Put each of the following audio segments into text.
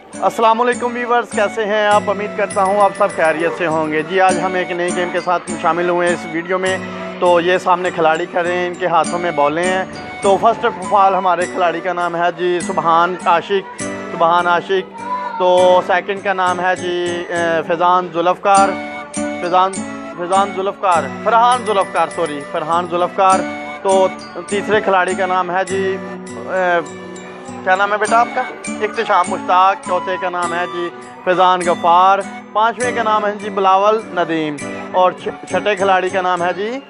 अस्सलाम वालेकुम व्यूवर्स, कैसे हैं आप? उम्मीद करता हूं आप सब खैरियत से होंगे। जी, आज हम एक नई गेम के साथ शामिल हुए हैं इस वीडियो में। तो ये सामने खिलाड़ी खड़े हैं, इनके हाथों में बॉलें हैं। तो फर्स्ट ऑफ ऑल हमारे खिलाड़ी का नाम है जी सुबहान आशिक। तो सेकंड का नाम है जी फरहान जुल्फ़कार। तो तीसरे खिलाड़ी का नाम है जी क्या नाम है बेटा आपका? इख्तिशाम मुश्ताक। चौथे का नाम है जी फैज़ान गफ़ार। पांचवें का नाम है जी बिलावल नदीम। और छठे खिलाड़ी का नाम है जी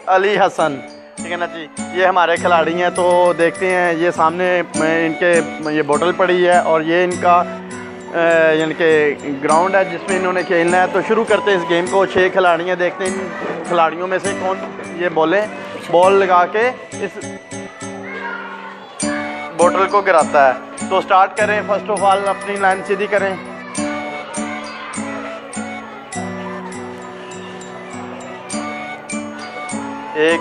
अली हसन। ठीक है ना जी, ये हमारे खिलाड़ी हैं। तो देखते हैं, ये सामने इनके ये बोतल पड़ी है और ये इनका यानी कि ग्राउंड है जिसमें इन्होंने खेलना है। तो शुरू करते हैं इस गेम को। 6 खिलाड़ी हैं, देखते हैं इन खिलाड़ियों में से कौन ये बॉल लगा के इस बोतल को गिराता है। तो स्टार्ट करें। फर्स्ट ऑफ ऑल अपनी लाइन सीधी करें। एक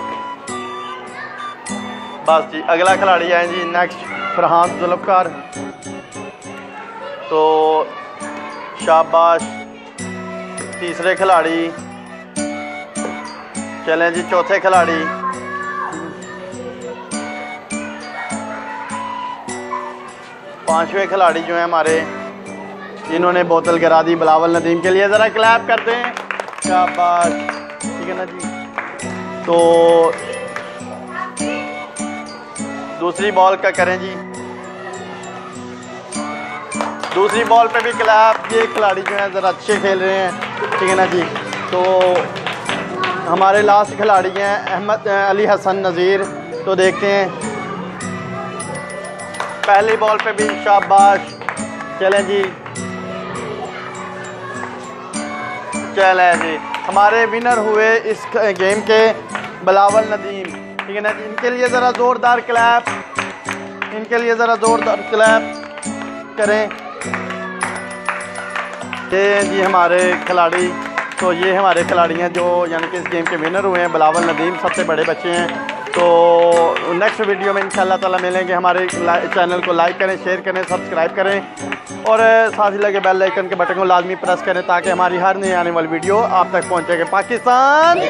बस जी, अगला खिलाड़ी आए जी नेक्स्ट फरहान जुल्फ़कार। तो शाबाश। तीसरे खिलाड़ी चलें जी, चौथे खिलाड़ी। पांचवें खिलाड़ी जो है हमारे, इन्होंने बोतल गिरा दी बिलावल नदीम के लिए। ज़रा क्लैप कर दें, शाबाश। ठीक है ना जी। तो दूसरी बॉल का करें जी, दूसरी बॉल पे भी क्लैप। ये खिलाड़ी जो है ज़रा अच्छे खेल रहे हैं। ठीक है ना जी। तो हमारे लास्ट खिलाड़ी हैं अली हसन नज़ीर। तो देखते हैं, पहली बॉल पे भी शाबाश। चलें जी, चलें जी, हमारे विनर हुए इस गेम के बिलावल नदीम। ठीक है ना जी। इनके लिए ज़रा ज़ोरदार क्लैप, करें। ये जी हमारे खिलाड़ी। तो ये हमारे खिलाड़ी हैं जो यानी कि इस गेम के विनर हुए हैं। बिलावल नदीम सबसे बड़े बच्चे हैं। तो नेक्स्ट वीडियो में इंशाल्लाह ताला मिलेंगे। हमारे चैनल को लाइक करें, शेयर करें, सब्सक्राइब करें और साथ ही लगे बेल आइकन के बटन को लाजमी प्रेस करें ताकि हमारी हर नई आने वाली वीडियो आप तक पहुंचेगी। पाकिस्तान।